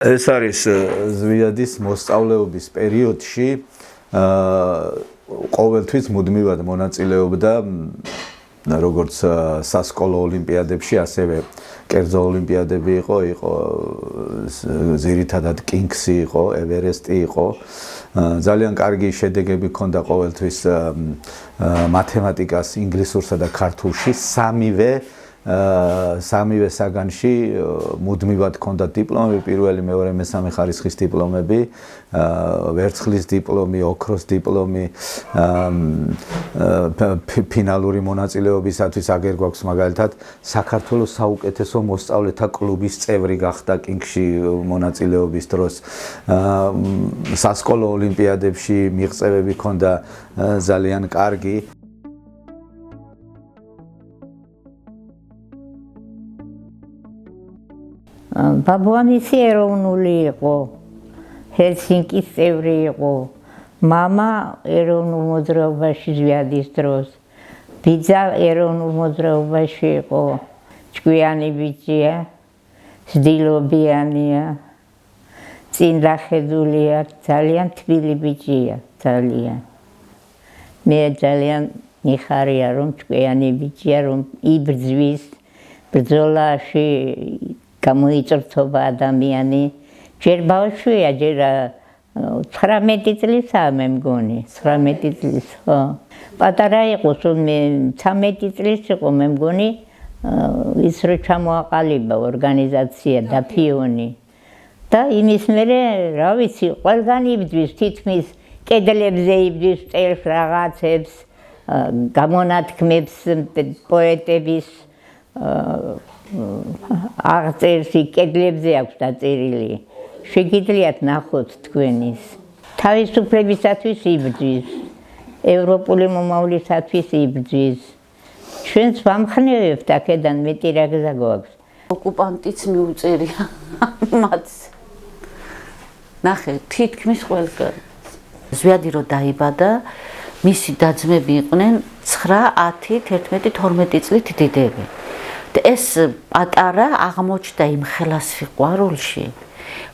ეს არის ზვიადის მოსწავლეობის პერიოდში ყოველთვის მუდმივად მონაწილეობდა როგორც სასკოლო ოლიმპიადებში, ასევე კერძო ოლიმპიადები იყო ძირითადად კინგსი იყო, ევერესტი იყო. ძალიან კარგი შედეგები ჰქონდა ყოველთვის მათემატიკას, ინგლისურსა და ქართულში, სამივე საგანში მუდმივად ჰქონდა დიპლომები, პირველი, მეორე, მესამე ხარისხის დიპლომები, ვერცხლის დიპლომი, ოქროს დიპლომი, ფინალური მონაწილეობისათვის აგერ გვაქვს მაგალითად საქართველოს საუკეთესო მოსწავლეთა კლუბის წევრი გახდა კინგში მონაწილეობის დროს. სასკოლო ოლიმპიადებში მიღწევები ჰქონდა ძალიან კარგი. ბაბუანისი ეროვნული იყო, ჰელსინკის წევრი იყო, მამა ეროვნულ მოძრაობაში ზვიადის დროს, ბიძა ეროვნულ მოძრაობაში იყო, ჭკვიანი ბიჭია, ზდილობიანია, წინდახედულია, ძალიან თბილი ბიჭია, ძალიან. მე ძალიან მიხარია, რომ ჭკვიანი ბიჭია, რომ იბრძვის ბრძოლაში გამოიწრთობა ადამიანი. ჯერ ბავშვია, ჯერ 19 წლისაა მე მგონი, 19 წლის, ხო. პატარა იყო, სულ მე 13 წლის იყო მე მგონი, ის რო ჩამოაყალიბა ორგანიზაცია და ფიონი. და იმის მერე, რა ვიცი, ყველგან იბძვის, თითქმის კედლებზე იბძვის წერს რაღაცებს, გამონათქმებს პოეტების აღწერს, კედლებზე აქვს დაწერილი. შეგიძლიათ ნახოთ თქვენის. თავისუფლებისათვის იბრძვის, ევროპული მომავლისათვის იბრძვის. ჩვენც ვამხნევებთ აქედან მეტი რა გზა გვაქვს. ოკუპანტიც მიუწერია მათს. ნახე, თითქმის ყველგან. ზვიადი რო დაიბადა, მისი დაძმები იყვნენ 9, 10, 11, 12 წლით დიდები. ეს პატარა აღმოჩნდა იმ ხელას სიყვარულში,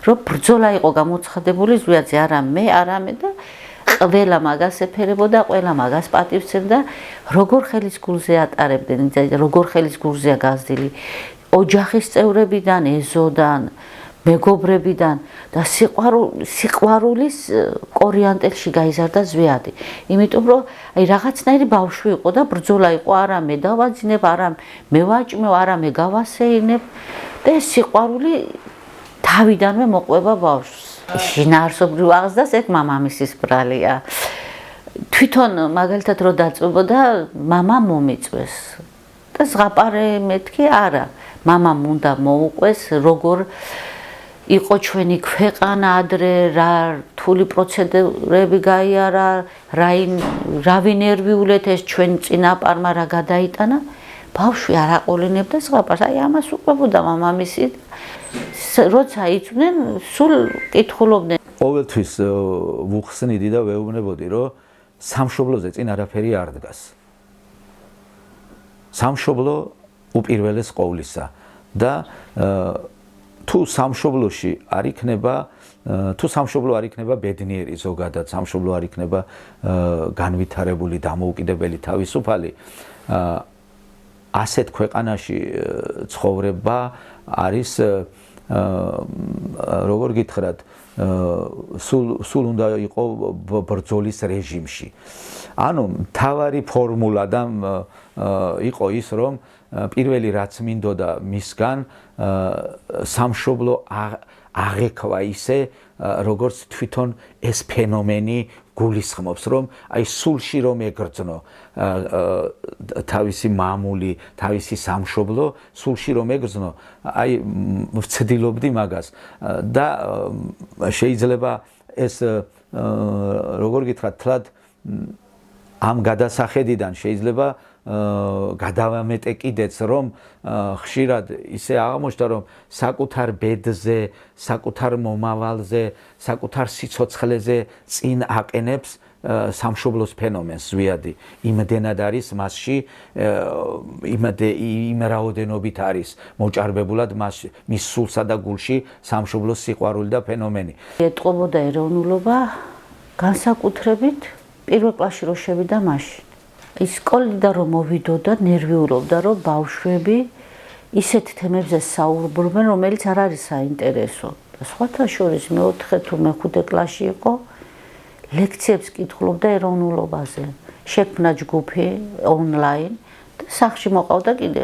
რომ ბრძოლა იყო გამოცხადებული ზვიადზე, არა მე, არა მე და ყველა მაგას ეფერებოდა, ყველა მაგას პატივცემდა, როგორ ხელის გულზე ატარებდნენ, როგორ ხელის გულზეა გაზრდილი ოჯახის წევრებიდან, ეზოდან, მეგობრებიდან და სიყვარულის კორიანტელში გაიზარდა ზვიადი. იმიტომ რომ აი რაღაცნაირი ბავშვი იყო და ბრძოლა იყო, არა მე დავაძინებ, არა მე ვაჭმევ, არა მე გავასეირნებ და ეს სიყვარული თავიდანვე მოყვება ბავშვს. შინაარსობრივ აღზრდას ეგ მამამისის ბრალია. თვითონ მაგალითად რო დაწვებოდა, მამა მომიწვეს და ზღაპარე მეთქი არა, მამამ უნდა მოუყვეს, როგორ იყო ჩვენი ქვეყანა ადრე, რა რთული პროცედურები გაიარა, რა ვინერვიულეთ ეს ჩვენ წინაპარმა რა გადაიტანა, ბავშვი არ აყოლინებდა ზღაპარს, აი ამას უყვებოდა მამამისი. როცა იწვნენ, სულ კითხულობდნენ. ყოველთვის ვუხსნიდი და ვეუბნებოდი, რომ სამშობლოზე წინ არაფერი არ დგას. სამშობლო უპირველეს ყოვლისა და თუ სამშობლოში არ იქნება ბედნიერი ზოგადად, სამშობლო არ იქნება განვითარებული, დამოუკიდებელი, თავისუფალი, ასეთ ქვეყანაში ცხოვრება არის როგორ გითხრათ, სულ უნდა იყო ბრძოლის რეჟიმში. ანუ მთავარი ფორმულა და იყო ის, რომ პირველი რაც მინდოდა მისგან სამშობლო აღექვა ისე, როგორც თვითონ ეს ფენომენი გულისხმობს, რომ აი სულში რომ ეგრძნო თავისი მამული, თავისი სამშობლო, სულში რომ ეგრძნო, აი ვცდილობდი მაგას და შეიძლება ეს როგორ გითხრათ, თლად ამ გადასახედიდან შეიძლება გადავამეტე კიდეც, რომ ხშირად ისე აღმოჩნდა, რომ საკუთარ ბედზე, საკუთარ მომავალზე, საკუთარ სიცოცხლეზე წინ აყენებს სამშობლოს ფენომენს ზვიადი იმდენად არის მასში იმ რაოდენობით არის მოჭარბებულად მის სულსა და გულში სამშობლოს სიყვარული და ფენომენი. ეტყობოდა ეროვნულობა განსაკუთრებით პირველ კლასში რო შევიდა მაშინ. ის სკოლიდან რომ მოვიდოდა, ნერვიულობდა რომ ბავშვები ისეთ თემებზე საუბრობენ, რომელიც არ არის საინტერესო. სხვათა შორის მე-4 თუ მე-5 კლასში იყო, ლექციებს კითხულობდა ეროვნულობაზე. შექმნა ჯგუფი ონლაინ და სახლში მოყავდა კიდე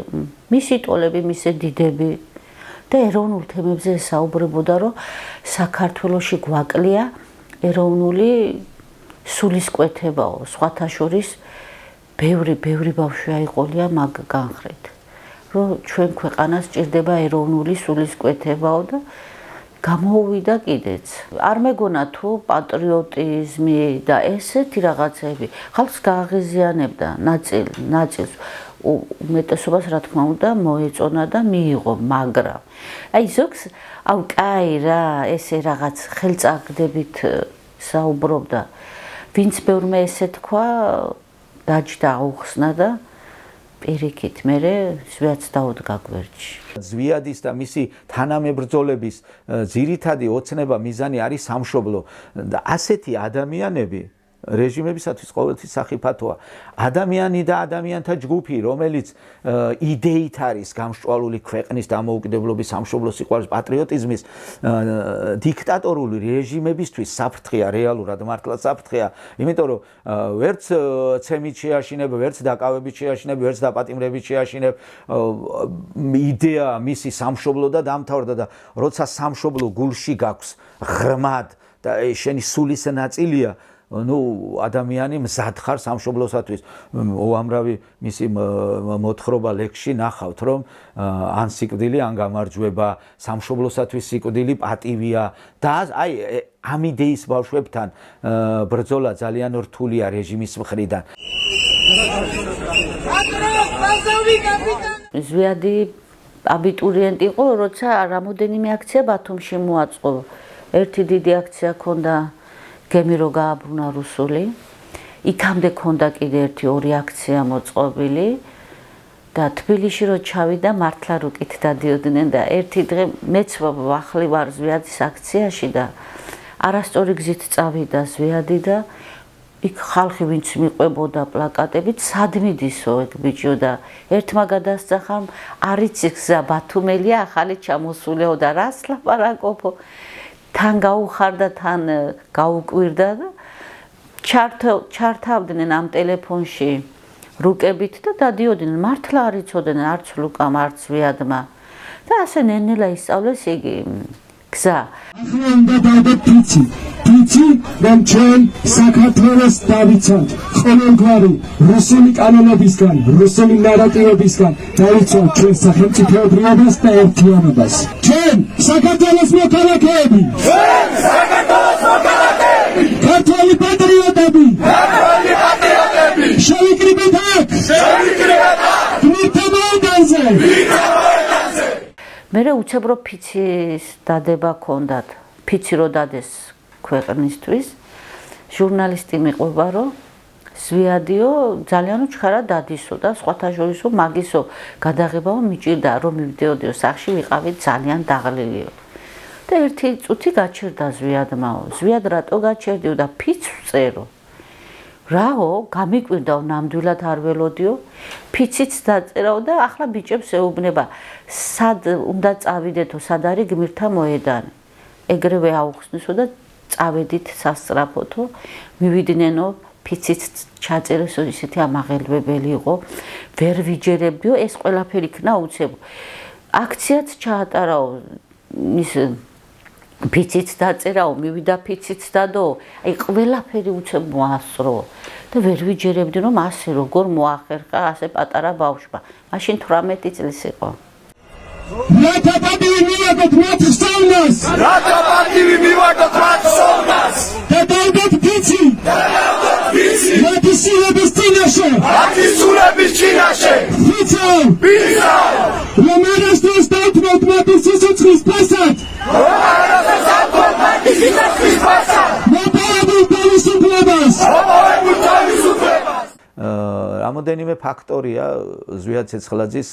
მისი ტოლები, მისი დიდები და ეროვნულ თემებზე საუბრებოდა, რომ საქართველოში გვაკლია ეროვნული სულისკვეთებაო. სხვათა შორის ბევრი ბავშვი აიყოლია მაგ განხრით. რომ ჩვენ ქვეყანას ჭირდება ეროვნული სულისკვეთებაო და გამოუვიდა კიდეც. არ მეგონა თუ პატრიოტიზმი და ესეთი რაღაცები ხალხს გააღიზიანებდა ნაწილს უმეტესობას რა თქმა უნდა მოეწონა და მიიღო, მაგრამ აი ზოგს კაი რა ესე რაღაც ხელწაგდებით საუბრობდა. ვინც ბევრმა ესე თქვა, დაჯდა აუხსნა და პირიქით მერე ზვიადს დაუდგა გვერდში. ზვიადის და მისი თანამებრძოლების ძირითადი ოცნება მიზანი არის სამშობლო და ასეთი ადამიანები რეჟიმებისათვის ყოველთვის სახიფათოა. ადამიანი და ადამიანთა ჯგუფი, რომელიც იდეით არის გამსჭვალული ქვეყნის დამოუკიდებლობის, სამშობლოს სიყვარულის, პატრიოტიზმის დიქტატორული რეჟიმებისთვის საფრთხეა, რეალურად მართლა საფრთხეა, იმიტომ რომ ვერც ცემით შეაშინებ, ვერც დაკავებით შეაშინებ, ვერც დაპატიმრებით შეაშინებ, იდეა მისი სამშობლო და დამთავრდა და როცა სამშობლო გულში გაქვს ღრმად და შენი სულის ნაწილია, ადამიანი მზად ხარ სამშობლოსათვის. უამრავი მისი მოთხრობა ლექსში ნახავთ, რომ ან სიკვდილი, ან გამარჯვება, სამშობლოსათვის სიკვდილი პატივია და აი ამ იდეის ბავშვებთან ბრძოლა ძალიან რთულია რეჟიმის მხრიდან. ზვიადი აბიტურიენტი იყო, როცა რამოდენიმე აქცია ბათუმში მოაწყო. ერთი დიდი აქცია ქონდა გემი რო გააბრუნა რუსული. იქამდე ქონდა კიდე ერთი-ორი აქცია მოწყობილი და თბილისში რო ჩავიდა მართლა რუკით დადიოდნენ და ერთი დღე მეც ვახლი ვარ ზვიადის აქციაში და არასწორი გზით წავიდა ზვიადი და იქ ხალხი ვინც მიყვებოდა პლაკატებით, სად მიდისო ეგ ბიჭო და ერთმა გადასწახა, არიცი გზა ბათუმელია, ახალი ჩამოსულეო და რას ლაპარაკობო. თან გაუხარდა, თან გაუკვირდა და ჩართავდნენ ამ ტელეფონში რუკებით და დადიოდნენ. მართლა არ იცოდნენ არც ლუკამ, არც ზვიადმა. და ასე ნენელა ისწავლეს იგი გზა. ახლა უნდა დავდოთ ფიცი, რომ ჩვენ საქართველოს დავიცავთ ყოველგვარი რუსული კანონებისგან, რუსული ნარატივებისგან, დავიცავთ ჩვენ სახელმწიფოებრიობას და ერთიანობას. ჩვენ საქართველოს მოქალაქეები, ქართველი პატრიოტები, შევიკრიბეთ აქ, გმირთა მოედანზე. მერე უცებრო ფიცის დადება ჰქონდათ. ფიცი რო დადეს ქვეყნისთვის, ჟურნალისტი მიყვება, რომ ზვიადიო ძალიან უჩხარად დადისო და სხვათა შორისო მაგისო გადაღებაო მიჭირდა, რომ მივდეოდიო სახში ვიყავით ძალიან დაღლილიო. და ერთი წუთი გაჩერდა ზვიადმაო. ზვიად რატო გაჩერდიო და ფიცს წერო. რაო, გამიკვირდაო, ნამდვილად არ ველოდიო, ფიციც დაწერაო და ახლა ბიჭებს ეუბნება, სად უნდა წავიდეთო, სად არის გმირთა მოედანი. ეგრევე აუხსნისო და წავედით სასწრაფოთო, მივიდნენ ფიციც ჩაწერესო, ისეთი ამაღელვებელი იყო, ვერ ვიჯერებდიო, ეს ყველაფერი იქნა უცებო. აქციაც ჩაატარაო, ის ფიციც დაწერაო, მივიდა ფიციც დადო, აი ყველაფერი უცებ მოასწრო და ვერ ვიჯერებდი, რომ ასე როგორ მოახერხა ასე პატარა ბავშვმა. მაშინ 18 წლის იყო. რათა პატივი მივაგოთ მათ სწავლას, და დავდოთ ფიცი, მათი სულების წინაშე, ფიცო, რომ არასდროს დავთმოთ მათი სიცოცხლის ფასად, მოპარებულ თავისუფლებას, რამოდენიმე ფაქტორია ზვიად ცეცხლაძის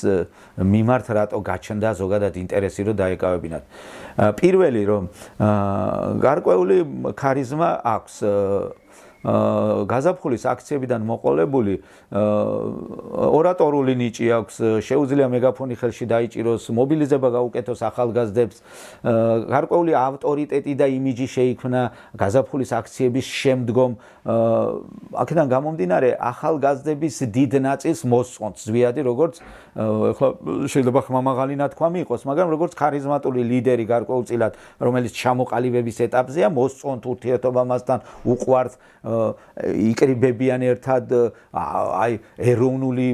მიმართ რატო გაჩნდა ზოგადად ინტერესი რომ დაეკავებინათ. პირველი რომ გარკვეული ქარიზმა აქვს გაზაფხულის აქციებიდან მოყოლებული ორატორული ნიჭი აქვს, შეუძლია მეგაფონი ხელში დაიჭიროს, მობილიზება გაუკეთოს ახალგაზრდებს, გარკვეული ავტორიტეტი და იმიჯი შეიქმნა გაზაფხულის აქციების შემდგომ. აქედან გამომდინარე, ახალგაზრდების დიდ ნაწილს მოსწონთ ზვიადი, როგორც ეხლა შეიძლება ხმამაღალი ნათქვამი იყოს, მაგრამ როგორც ქარიზმატული ლიდერი გარკვეულწილად, რომელიც ჩამოყალიბების ეტაპზეა, მოსწონთ ურთიერთობა მასთან, უყვართ, იკრიბებიან ერთად აი ეროვნული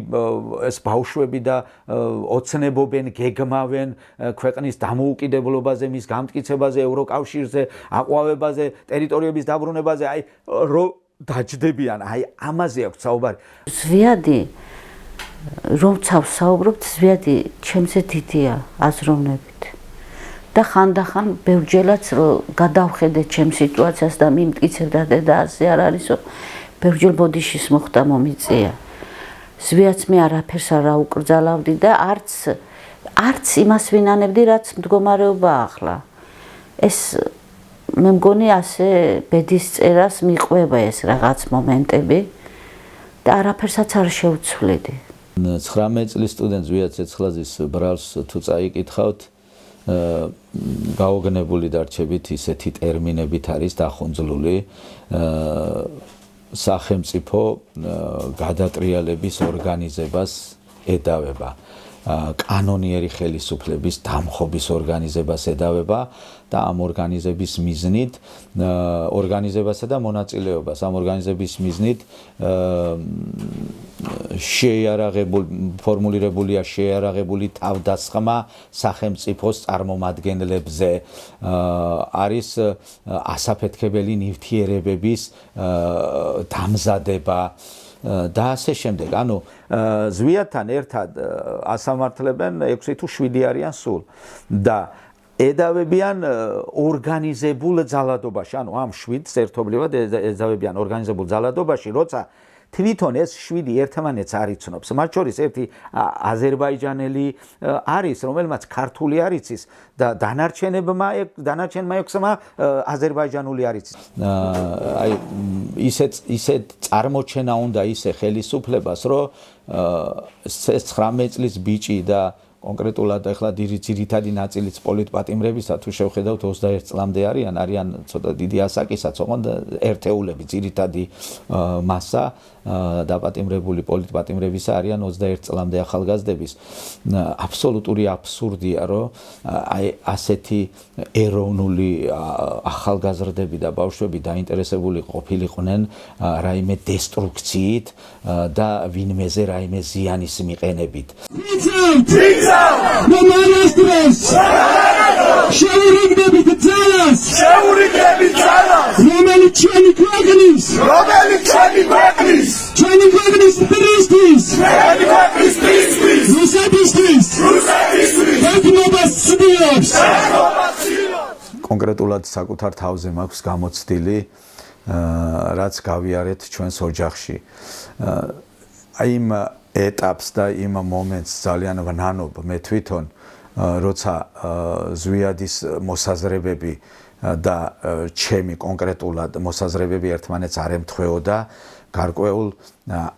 ეს ბავშვები და ოცნებობენ, გეგმავენ ქვეყნის დამოუკიდებლობაზე, მის გამტკიცებაზე, ევროკავშირზე, აყვავებაზე, ტერიტორიების დაბრუნებაზე, აი რომ დაჯდებიან, აი ამაზე აქვს საუბარი. ზვიადი რომცა ვსაუბრობთ, ზვიადი ჩემზე დიდია აზროვნებით. და ხანდახან ბევრჯერაც რომ გადავხედე ჩემ სიტუაციას და მიმტკიცებდა და ასე არ არისო, ბევრჯერ ბოდიშის მოხდა მომიწია. ზვიადს მე არაფერს არ აუკრძალავდი და არც იმას ვინანებდი, რაც მდგომარეობაა ახლა. ეს მე მგონი ასე ბედის წერას მიყვება ეს რაღაც მომენტები და არაფერსაც არ შევცვლიდი. 19 წლის სტუდენტ ზვიად ცეცხლაძის ბრალს თუ წაიკითხავთ, გაოგნებული დარჩებით ისეთი ტერმინებით არის დახუნძლული სახელმწიფო გადატრიალების ორგანიზებას ედავება, კანონიერი ხელისუფლების დამხობის ორგანიზებას ედავება და ამ ორგანიზების მიზნით ორგანიზებასა და მონაწილეობას ამ ორგანიზების მიზნით ფორმულირებულია შეიარაღებული თავდასხმა სახელმწიფოს წარმომადგენლებზე, არის ასაფეთქებელი ნივთიერებების დამზადება და ასე შემდეგ. ანუ ზვიადთან ერთად ასამართლებენ 6 თუ 7 არიან სულ და ედავებიან ორგანიზებულ ძალადობაში, ანუ ამ 7-ს ერთობლივად ედავებიან ორგანიზებულ ძალადობაში, როცა თვითონ ეს 7 ერთმანეთს არ იცნობს. მათ შორის ერთი აზერბაიჯანელი არის, რომელმაც ქართული არ იცის და დანარჩენმა 6-მა აზერბაიჯანული არ იცის. აი ისეთ წარმოჩენა უნდა ისე ხელისუფლებას, რომ ეს 19 წლის ბიჭი და კონკრეტულად ახლა ძირითადი ნაწილიც პოლიტპატიმრებისა თუ შევხედავთ 21 წლამდე არიან ცოტა დიდი ასაკისაც, ოღონდ ერთეულები ძირითადი მასა დაპატიმრებული პოლიტპატიმრებისა არიან 21 წლამდე ახალგაზრდების. აბსოლუტური აბსურდია, რომ აი ასეთი ეროვნული ახალგაზრდები და ბავშვები დაინტერესებული ყოფილიყვნენ რაიმე დესტრუქციით და ვინმეზე რაიმე ზიანის მიყენებით. შეურიგდებით ძალას, რომელიც ჩვენი ქვეყნის რუსეთისთვის ერთმანეთს ცდილობს. კონკრეტულად საკუთარ თავზე მაქვს გამოცდილი, რაც გავიარეთ ჩვენს ოჯახში. აი იმ ეტაპს და იმ მომენტს ძალიან ვნანობ მე თვითონ, როცა ზვიადის მოსაზრებები და ჩემი კონკრეტულად მოსაზრებები ერთმანეთს არ ემთხვეოდა გარკვეულ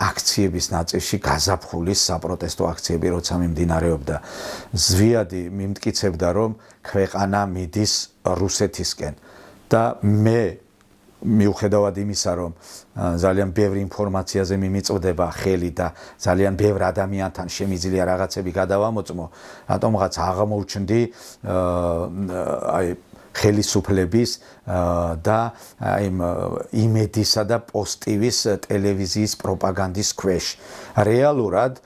აქციების ნაწილში, გაზაფხულის საპროტესტო აქციები როცა მიმდინარეობდა. ზვიადი მიმტკიცებდა, რომ ქვეყანა მიდის რუსეთისკენ და მე მიუხედავად იმისა, რომ ძალიან ბევრი ინფორმაციაზე მიმიწვდება ხელი და ძალიან ბევრ ადამიანთან შემიძლია რაღაცები გადავამოწმო, რატომღაც აღმოჩნდი აი ხელისუფლების და აი იმედისა და პოსტივის ტელევიზიის პროპაგანდის ქვეშ. რეალურად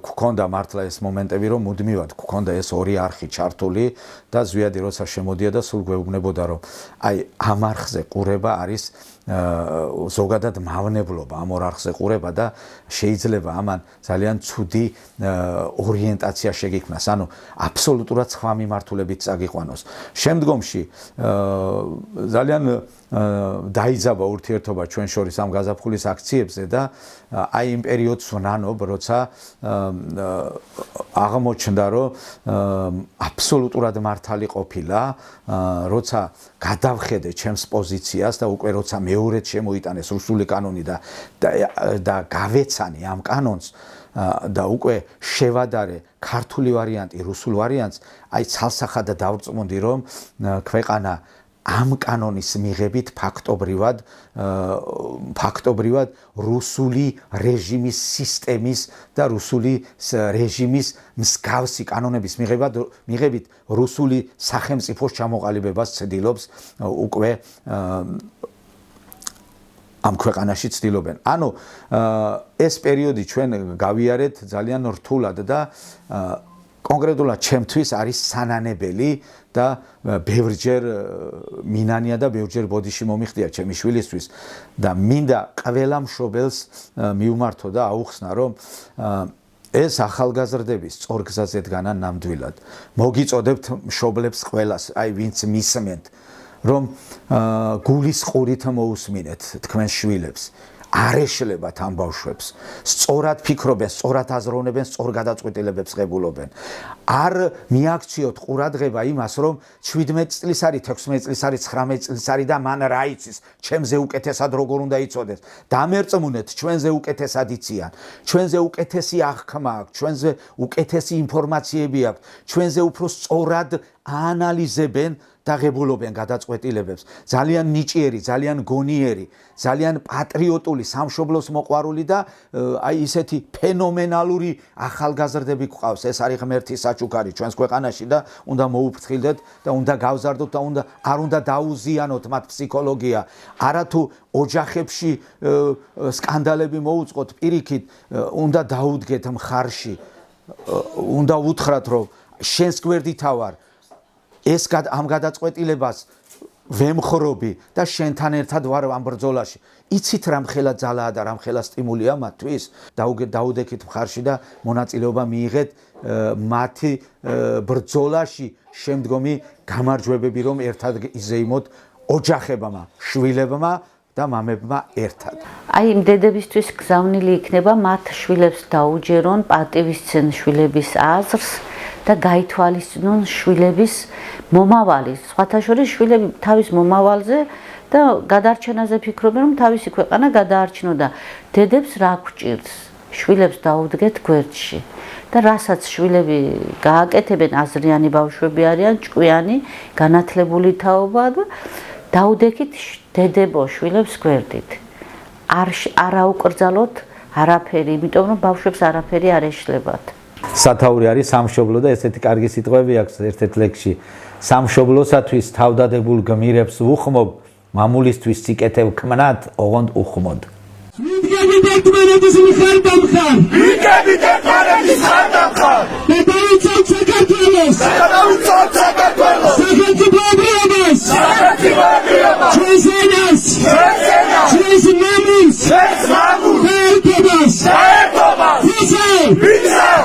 გქონდა მართლა ეს მომენტები, რომ მუდმივად გქონდა ეს ორი არხი ჩართული და ზვიადი როცა შემოდია და სულ გვეუბნებოდა, რომ აი ამ არხზე ყურება არის ზოგადად მავნებლობა, ამ ორ არხზე ყურება და შეიძლება ამან ძალიან ცუდი ორიენტაცია შეგიქმნას, ანუ აბსოლუტურად სხვა მიმართულებით წაგიყვანოს. შემდგომში ქვეყანაში ძალიან დაიძაბა ურთიერთობა ჩვენ შორის ამ გაზაფხულის აქციებზე და აი იმ პერიოდს ვნანობ, როცა აღმოჩნდა, რომ აბსოლუტურად მართალი ყოფილა, როცა გადავხედე ჩემს პოზიციას და უკვე როცა მეორედ შემოიტანეს რუსული კანონი და გავეცანი ამ კანონს და უკვე შევადარე ქართული ვარიანტი, რუსულ ვარიანტს, აი ცალსახად დავწმუნდი, რომ ქვეყანა ამ კანონის მიღებით ფაქტობრივად რუსული რეჟიმის სისტემის და რუსული რეჟიმის მსგავსი კანონების მიღებით რუსული სახელმწიფოს ჩამოყალიბებას ცდილობს უკვე ამ ქვეყანაში ცდილობენ. ანუ ეს პერიოდი ჩვენ გავიარეთ ძალიან რთულად და კონკრეტულად ჩემთვის არის სანანებელი და ბევრჯერ მინანია და ბევრჯერ ბოდიში მომიხდია ჩემი შვილისთვის და მინდა ყველა მშობელს მიუმართო და აუხსნა, რომ ეს ახალგაზრდების სწორგზაზე დგანა ნამდვილად. მოგიწოდებთ მშობლებს ყველას, აი ვინც მისმენთ, რომ გულის ყურით მოусმინეთ თქვენს შვილებს. არ ეშლებათ ამ ბავშვებს, სწორად ფიქრობენ, სწორად აზროვნებენ, სწორ გადაწყვეტილებებს ღებულობენ. არ მიაქციოთ ყურადღება იმას, რომ 17 წლის არის, 16 წლის არის, 19 წლის არის და მან რა იცის, ჩემზე უკეთესად როგორ უნდა იცოდეს. დამერწმუნეთ, ჩვენზე უკეთესად იციან, ჩვენზე უკეთესი აღქმა აქვს, ჩვენზე უკეთესი ინფორმაციები აქვს, ჩვენზე უფრო სწორად აანალიზებენ და ღებულობენ გადაწყვეტილებებს. ძალიან ნიჭიერი, ძალიან გონიერი, ძალიან პატრიოტული, სამშობლოს მოყვარული და აი ისეთი ფენომენალური ახალგაზრდები გვყავს. ეს არის ღმერთის საჩუქარი ჩვენს ქვეყანაში და უნდა მოუფრთხილდეთ და უნდა გავზარდოთ და არ უნდა დაუზიანოთ მათ ფსიქოლოგია. არათუ ოჯახებში სკანდალები მოუწყოთ, პირიქით უნდა დაუდგეთ მხარში. უნდა უთხრათ, რომ შენს გვერდით ვარ. ეს ამ გადაწყვეტილებას ვემხრობი და შენთან ერთად ვარ ამ ბრძოლაში. იცით რამხელა ძალაა და რამხელა სტიმულია მათთვის? დაუდექით მხარში და მონაწილეობა მიიღეთ მათი ბრძოლაში შემდგომი გამარჯვებები, რომ ერთად იზეიმოთ ოჯახებმა, შვილებმა და მამებმა ერთად. აი იმ დედებისთვის გზავნილი იქნება მათ შვილებს დაუჯერონ, პატივისცენ შვილების აზრს და გაითვალისწინონ შვილების მომავალი. სხვათა შორის შვილები თავის მომავალზე და გადარჩენაზე ფიქრობენ, რომ თავისი ქვეყანა გადაარჩინო და დედებს რა გვჭირს? შვილებს დაუდგეთ გვერდში. და რასაც შვილები გააკეთებენ, აზრიანი ბავშვები არიან, ჭკვიანი, განათლებული თაობა და დაუდექით დედებო შვილებს გვერდით. არ აუკრძალოთ არაფერი, იმიტომ რომ ბავშვებს არაფერი არ ეშლებათ. სათაური არის სამშობლო და ესეთი კარგი სიტყვები აქვს ერთ-ერთ ლექსში. სამშობლოსათვის თავდადებულ გმირებს ვუხმობ, მამულისთვის სიკეთე ვქმნათ, ოღონდ უხმოდ. ვიდგებით ერთმანეთის მხარ-დამხარ. ვიდგებით ერთმანეთის მხარ-დამხარ. და დავიცავთ საქართველოს. სახელმწიფოებრიობას. ჩვენს ენას. ჩვენს მამულს. ერთობას. ვიცავ.